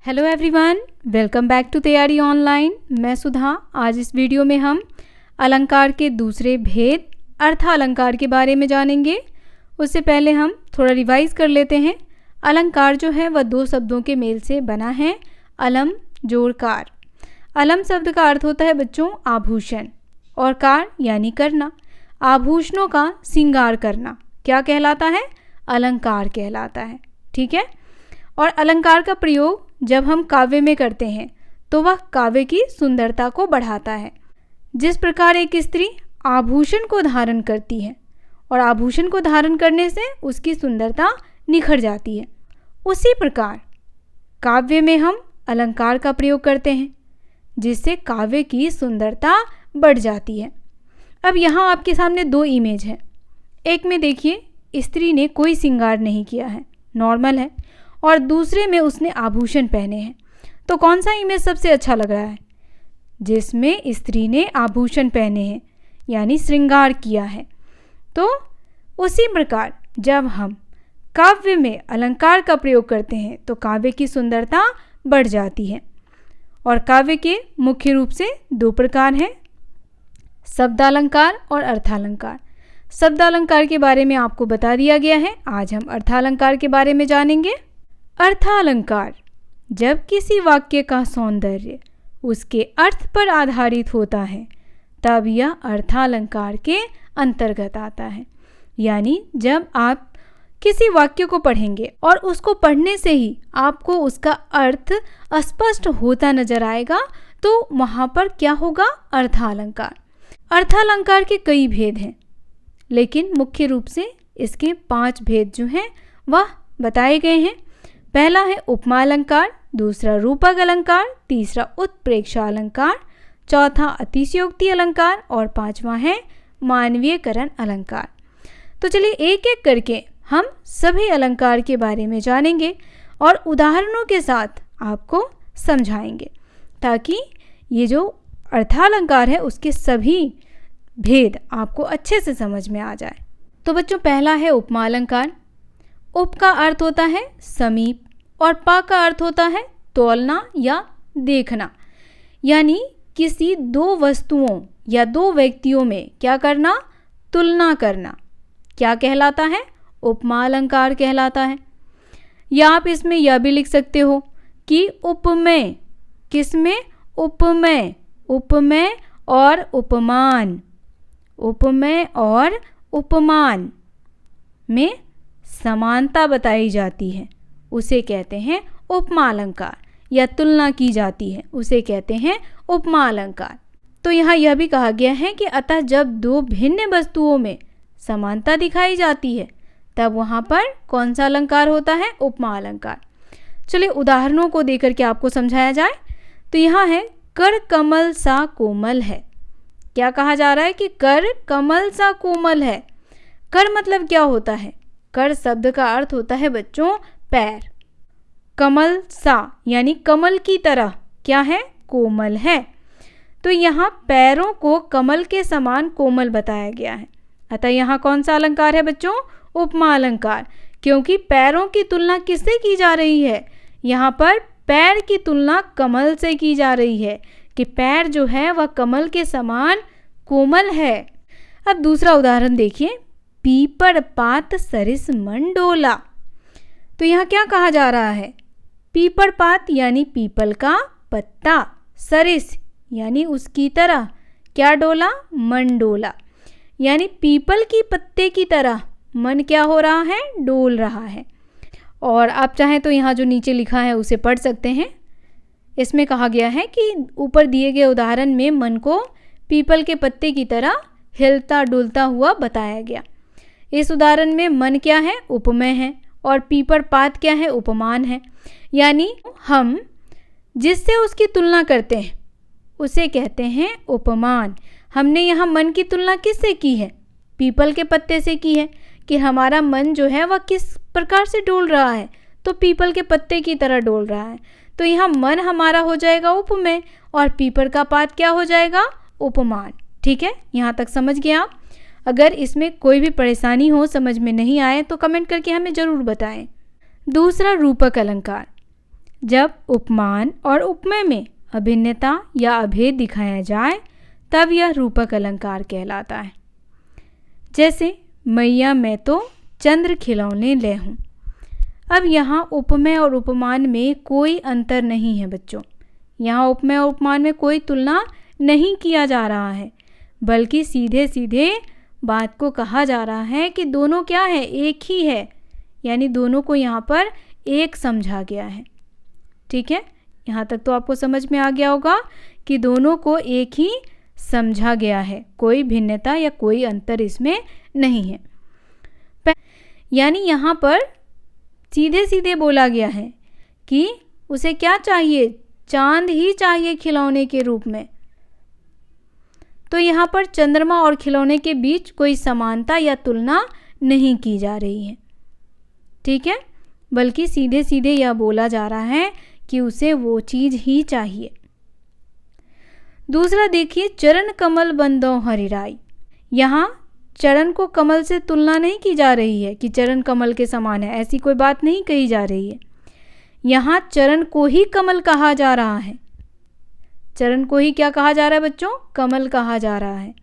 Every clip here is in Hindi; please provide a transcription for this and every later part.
Hello everyone, welcome back to Taiyari online. मैं सुधा। आज इस वीडियो में हम अलंकार के दूसरे भेद अर्थालंकार के बारे में जानेंगे। उससे पहले हम थोड़ा रिवाइज कर लेते हैं। अलंकार जो है वह दो शब्दों के मेल से बना है, अलम जोड़ कार। अलम शब्द का अर्थ होता है बच्चों आभूषण, और कार यानी करना। आभूषणों का श्रृंगार करना क्या कहलाता है? अलंकार कहलाता है। ठीक है। और अलंकार का प्रयोग जब हम काव्य में करते हैं तो वह काव्य की सुंदरता को बढ़ाता है। जिस प्रकार एक स्त्री आभूषण को धारण करती है और आभूषण को धारण करने से उसकी सुंदरता निखर जाती है, उसी प्रकार काव्य में हम अलंकार का प्रयोग करते हैं जिससे काव्य की सुंदरता बढ़ जाती है। अब यहाँ आपके सामने दो इमेज है। एक में देखिए स्त्री ने कोई श्रृंगार नहीं किया है, नॉर्मल है, और दूसरे में उसने आभूषण पहने हैं। तो कौन सा इमेज सबसे अच्छा लग रहा है? जिसमें स्त्री ने आभूषण पहने हैं यानी श्रृंगार किया है। तो उसी प्रकार जब हम काव्य में अलंकार का प्रयोग करते हैं तो काव्य की सुंदरता बढ़ जाती है। और काव्य के मुख्य रूप से दो प्रकार हैं, शब्दालंकार और अर्थालंकार। शब्दालंकार के बारे में आपको बता दिया गया है। आज हम अर्थालंकार के बारे में जानेंगे। अर्थालंकार जब किसी वाक्य का सौंदर्य उसके अर्थ पर आधारित होता है तब यह अर्थालंकार के अंतर्गत आता है। यानी जब आप किसी वाक्य को पढ़ेंगे और उसको पढ़ने से ही आपको उसका अर्थ स्पष्ट होता नजर आएगा तो वहाँ पर क्या होगा? अर्थालंकार। अर्थालंकार के कई भेद हैं, लेकिन मुख्य रूप से इसके 5 भेद जो हैं वह बताए गए हैं। पहला है उपमा अलंकार, दूसरा रूपक अलंकार, तीसरा उत्प्रेक्षा अलंकार, चौथा अतिशयोक्ति अलंकार और पांचवा है मानवीयकरण अलंकार। तो चलिए एक एक करके हम सभी अलंकार के बारे में जानेंगे और उदाहरणों के साथ आपको समझाएंगे ताकि ये जो अर्थालंकार है उसके सभी भेद आपको अच्छे से समझ में आ जाए। तो बच्चों पहला है उपमा अलंकार। उप का अर्थ होता है समीप और पा का अर्थ होता है तौलना या देखना। यानी किसी दो वस्तुओं या दो व्यक्तियों में क्या करना? तुलना करना। क्या कहलाता है? उपमा अलंकार कहलाता है। या आप इसमें यह भी लिख सकते हो कि उपमेय। किसमें? उपमेय। उपमेय और उपमान। उपमेय और उपमान में समानता बताई जाती है, उसे कहते हैं उपमा अलंकार। या तुलना की जाती है, उसे कहते हैं उपमा अलंकार। तो यहाँ यह भी कहा गया है कि अतः जब दो भिन्न वस्तुओं में समानता दिखाई जाती है तब वहाँ पर कौन सा अलंकार होता है? उपमा अलंकार। चलिए उदाहरणों को देकर के आपको समझाया जाए। तो यहाँ है कर कमल सा कोमल है। क्या कहा जा रहा है? कि कर कमल सा कोमल है। कर मतलब क्या होता है? कर शब्द का अर्थ होता है बच्चों पैर। कमल सा यानी कमल की तरह क्या है? कोमल है। तो यहाँ पैरों को कमल के समान कोमल बताया गया है। अतः यहाँ कौन सा अलंकार है बच्चों? उपमा अलंकार। क्योंकि पैरों की तुलना किससे की जा रही है? यहाँ पर पैर की तुलना कमल से की जा रही है कि पैर जो है वह कमल के समान कोमल है। अब दूसरा उदाहरण देखिए, पीपड़ पात सरिस मन डोला। तो यहाँ क्या कहा जा रहा है? पीपड़ पात यानी पीपल का पत्ता, सरिस यानी उसकी तरह, क्या डोला? मन डोला। यानी पीपल की पत्ते की तरह मन क्या हो रहा है? डोल रहा है। और आप चाहें तो यहाँ जो नीचे लिखा है उसे पढ़ सकते हैं। इसमें कहा गया है कि ऊपर दिए गए उदाहरण में मन को पीपल के पत्ते की तरह हिलता डुलता हुआ बताया गया। इस उदाहरण में मन क्या है? उपमेय है, और पीपड़ पात क्या है? उपमान है। यानी हम जिससे उसकी तुलना करते हैं उसे कहते हैं उपमान। हमने यहाँ मन की तुलना किससे की है? पीपल के पत्ते से की है कि हमारा मन जो है वह किस प्रकार से डोल रहा है? तो पीपल के पत्ते की तरह डोल रहा है। तो यहाँ मन हमारा हो जाएगा उपमेय और पीपल का पात क्या हो जाएगा? उपमान। ठीक है, यहाँ तक समझ गए आप? अगर इसमें कोई भी परेशानी हो, समझ में नहीं आए तो कमेंट करके हमें ज़रूर बताएं। दूसरा रूपक अलंकार। जब उपमान और उपमेय में अभिन्नता या अभेद दिखाया जाए तब यह रूपक अलंकार कहलाता है। जैसे मैया मैं तो चंद्र खिलौने ले हूँ। अब यहाँ उपमेय और उपमान में कोई अंतर नहीं है बच्चों। यहाँ उपमेय और उपमान में कोई तुलना नहीं किया जा रहा है, बल्कि सीधे सीधे बात को कहा जा रहा है कि दोनों क्या है, एक ही है। यानी दोनों को यहाँ पर एक समझा गया है। ठीक है, यहाँ तक तो आपको समझ में आ गया होगा कि दोनों को एक ही समझा गया है, कोई भिन्नता या कोई अंतर इसमें नहीं है। यानी यहाँ पर सीधे सीधे बोला गया है कि उसे क्या चाहिए, चांद ही चाहिए खिलौने के रूप में। तो यहाँ पर चंद्रमा और खिलौने के बीच कोई समानता या तुलना नहीं की जा रही है। ठीक है, बल्कि सीधे सीधे यह बोला जा रहा है कि उसे वो चीज़ ही चाहिए। दूसरा देखिए, चरण कमल बंदो हरिराई। यहाँ चरण को कमल से तुलना नहीं की जा रही है कि चरण कमल के समान है, ऐसी कोई बात नहीं कही जा रही है। यहाँ चरण को ही कमल कहा जा रहा है। चरण को ही क्या कहा जा रहा है बच्चों, कमल कहा जा रहा है।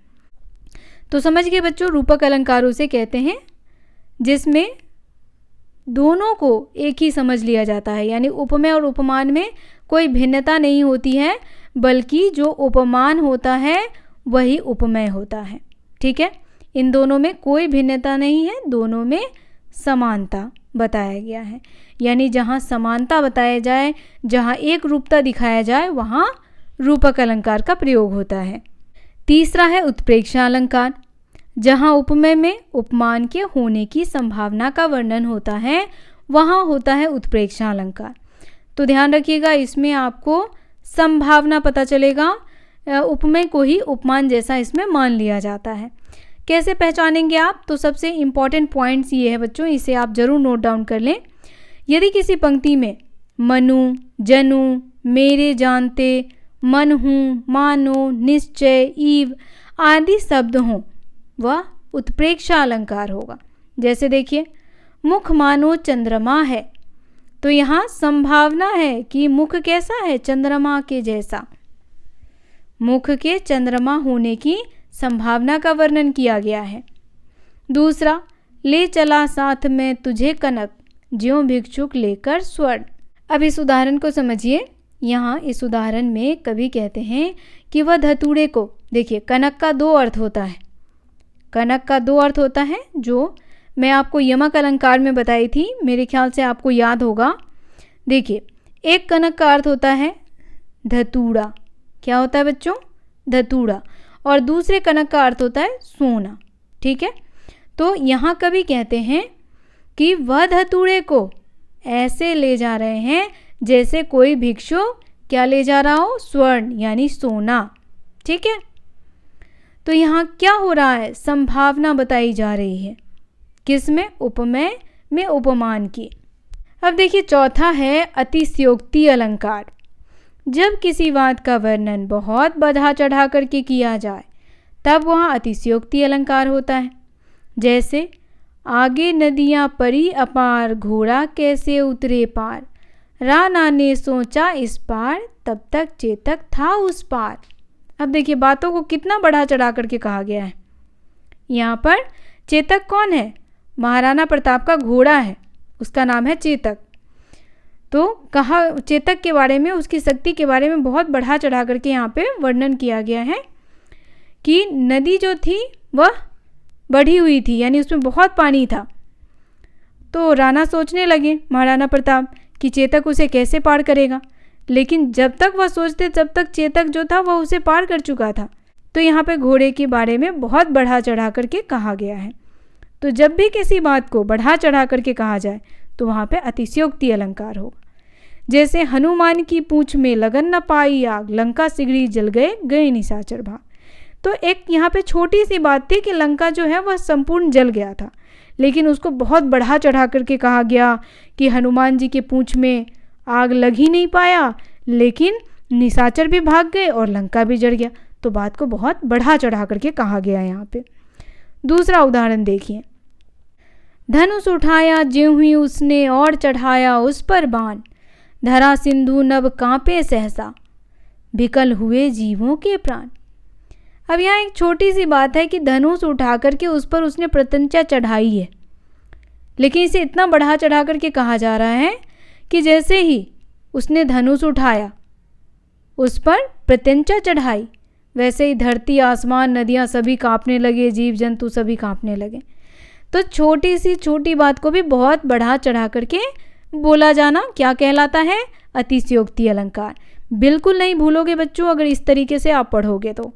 तो समझ गए बच्चों, रूपक अलंकारों से कहते हैं जिसमें दोनों को एक ही समझ लिया जाता है। यानी उपमेय और उपमान में कोई भिन्नता नहीं होती है, बल्कि जो उपमान होता है वही उपमेय होता है। ठीक है, इन दोनों में कोई भिन्नता नहीं है, दोनों में समानता बताया गया है। यानी जहाँ समानता बताया जाए, जहाँ एक रूपता दिखाया जाए, वहाँ रूपक अलंकार का प्रयोग होता है। तीसरा है उत्प्रेक्षा अलंकार। जहाँ उपमेय में उपमान के होने की संभावना का वर्णन होता है, वहाँ होता है उत्प्रेक्षा अलंकार। तो ध्यान रखिएगा, इसमें आपको संभावना पता चलेगा। उपमेय को ही उपमान जैसा इसमें मान लिया जाता है। कैसे पहचानेंगे आप? तो सबसे इम्पॉर्टेंट पॉइंट्स ये है बच्चों, इसे आप ज़रूर नोट डाउन कर लें। यदि किसी पंक्ति में मनु, जनु, मेरे जानते, मन हूँ, मानो, निश्चय, ईव आदि शब्द हों, वह उत्प्रेक्षा अलंकार होगा। जैसे देखिए, मुख मानो चंद्रमा है, तो यहाँ संभावना है कि मुख कैसा है, चंद्रमा के जैसा। मुख के चंद्रमा होने की संभावना का वर्णन किया गया है। दूसरा, ले चला साथ में तुझे कनक, ज्यों भिक्षुक लेकर स्वर्ण। अब इस उदाहरण को समझिए। यहाँ इस उदाहरण में कवि कहते हैं कि वह धतूरे को, देखिए कनक का दो अर्थ होता है। कनक का दो अर्थ होता है, जो मैं आपको यमक अलंकार में बताई थी, मेरे ख्याल से आपको याद होगा। देखिए, एक कनक का अर्थ होता है धतूरा। क्या होता है बच्चों? धतूरा। और दूसरे कनक का अर्थ होता है सोना। ठीक है, तो यहाँ कवि कहते हैं कि वह धतूरे को ऐसे ले जा रहे हैं जैसे कोई भिक्षु क्या ले जा रहा हो, स्वर्ण यानी सोना। ठीक है, तो यहाँ क्या हो रहा है, संभावना बताई जा रही है। किसमें? उपमेय में उपमान की। अब देखिए, चौथा है अतिशयोक्ति अलंकार। जब किसी बात का वर्णन बहुत बढ़ा चढ़ा करके किया जाए तब वहाँ अतिशयोक्ति अलंकार होता है। जैसे, आगे नदियाँ परी अपार, घोड़ा कैसे उतरे पार, राणा ने सोचा इस पार, तब तक चेतक था उस पार। अब देखिए, बातों को कितना बढ़ा चढ़ा करके कहा गया है। यहाँ पर चेतक कौन है? महाराणा प्रताप का घोड़ा है, उसका नाम है चेतक। तो कहा चेतक के बारे में, उसकी शक्ति के बारे में बहुत बढ़ा चढ़ा करके यहाँ पे वर्णन किया गया है कि नदी जो थी वह बढ़ी हुई थी, यानी उसमें बहुत पानी था। तो राणा सोचने लगे, महाराणा प्रताप, कि चेतक उसे कैसे पार करेगा। लेकिन जब तक वह सोचते तब तक चेतक जो था वह उसे पार कर चुका था। तो यहाँ पे घोड़े के बारे में बहुत बढ़ा चढ़ा करके कहा गया है। तो जब भी किसी बात को बढ़ा चढ़ा करके कहा जाए तो वहाँ पे अतिशयोक्ति अलंकार होगा। जैसे, हनुमान की पूंछ में लगन न पाई आग, लंका सिगड़ी जल गए, गए निशाचर भाग। तो एक यहाँ पे छोटी सी बात थी कि लंका जो है वह संपूर्ण जल गया था, लेकिन उसको बहुत बढ़ा चढ़ा करके कहा गया कि हनुमान जी के पूंछ में आग लग ही नहीं पाया, लेकिन निशाचर भी भाग गए और लंका भी जल गया। तो बात को बहुत बढ़ा चढ़ा करके कहा गया यहाँ पे। दूसरा उदाहरण देखिए, धनुष उठाया ज्यों ही उसने और चढ़ाया उस पर बाण, धरा सिंधु नभ कांपे सहसा, विकल हुए जीवों के प्राण। अब यहाँ एक छोटी सी बात है कि धनुष उठा करके उस पर उसने प्रत्यंचा चढ़ाई है, लेकिन इसे इतना बढ़ा चढ़ा करके कहा जा रहा है कि जैसे ही उसने धनुष उठाया, उस पर प्रत्यंचा चढ़ाई, वैसे ही धरती, आसमान, नदियाँ सभी कांपने लगे, जीव जंतु सभी कांपने लगे। तो छोटी सी छोटी बात को भी बहुत बढ़ा चढ़ा करके बोला जाना क्या कहलाता है? अतिशयोक्ति अलंकार। बिल्कुल नहीं भूलोगे बच्चों अगर इस तरीके से आप पढ़ोगे तो।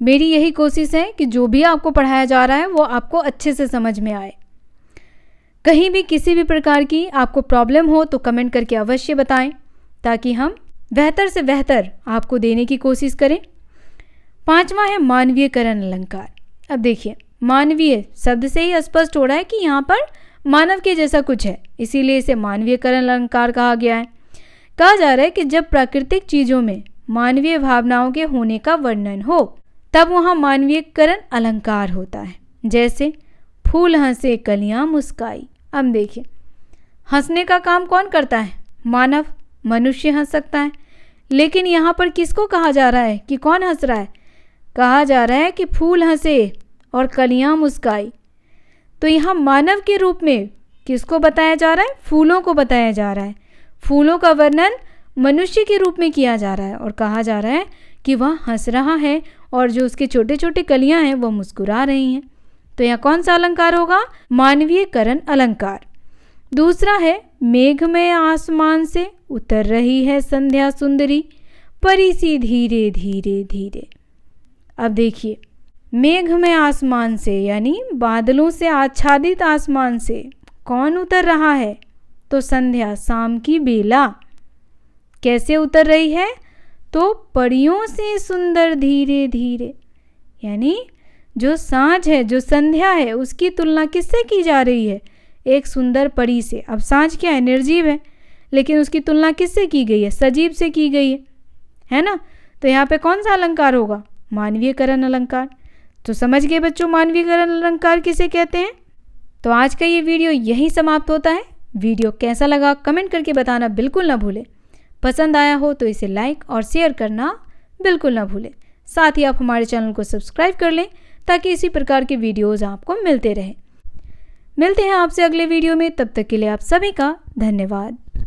मेरी यही कोशिश है कि जो भी आपको पढ़ाया जा रहा है वो आपको अच्छे से समझ में आए। कहीं भी किसी भी प्रकार की आपको प्रॉब्लम हो तो कमेंट करके अवश्य बताएं, ताकि हम बेहतर से बेहतर आपको देने की कोशिश करें। 5वां है मानवीयकरण अलंकार। अब देखिए, मानवीय शब्द से ही स्पष्ट हो रहा है कि यहाँ पर मानव के जैसा कुछ है, इसीलिए इसे मानवीयकरण अलंकार कहा गया है। कहा जा रहा है कि जब प्राकृतिक चीज़ों में मानवीय भावनाओं के होने का वर्णन हो तब वहाँ मानवीयकरण अलंकार होता है। जैसे फूल हंसे कलियाँ मुस्काई। अब देखिए, हंसने का काम कौन करता है? मानव, मनुष्य हंस सकता है, लेकिन यहाँ पर किसको कहा जा रहा है कि कौन हंस रहा है? कहा जा रहा है कि फूल हंसे और कलियाँ मुस्काई। तो यहाँ मानव के रूप में किसको बताया जा रहा है? फूलों को बताया जा रहा है। फूलों का वर्णन मनुष्य के रूप में किया जा रहा है और कहा जा रहा है कि वह हंस रहा है और जो उसके छोटे छोटे कलियाँ हैं वो मुस्कुरा रही हैं। तो यहाँ कौन सा अलंकार होगा? मानवीयकरण अलंकार। दूसरा है मेघ में आसमान से उतर रही है संध्या सुंदरी, परी सी धीरे धीरे धीरे। अब देखिए, मेघ में आसमान से यानी बादलों से आच्छादित आसमान से कौन उतर रहा है? तो संध्या, शाम की बेला। कैसे उतर रही है? तो परियों से सुंदर धीरे धीरे, यानी जो सांझ है, जो संध्या है, उसकी तुलना किससे की जा रही है? एक सुंदर परी से। अब सांझ क्या है? निर्जीव है, लेकिन उसकी तुलना किससे की गई है? सजीव से की गई है ना? तो यहाँ पे कौन सा अलंकार होगा? मानवीयकरण अलंकार। तो समझ गए बच्चों मानवीयकरण अलंकार किसे कहते हैं। तो आज का ये वीडियो यहीं समाप्त होता है। वीडियो कैसा लगा कमेंट करके बताना बिल्कुल ना भूलें। पसंद आया हो तो इसे लाइक और शेयर करना बिल्कुल ना भूलें। साथ ही आप हमारे चैनल को सब्सक्राइब कर लें ताकि इसी प्रकार के वीडियोज़ आपको मिलते रहें। मिलते हैं आपसे अगले वीडियो में, तब तक के लिए आप सभी का धन्यवाद।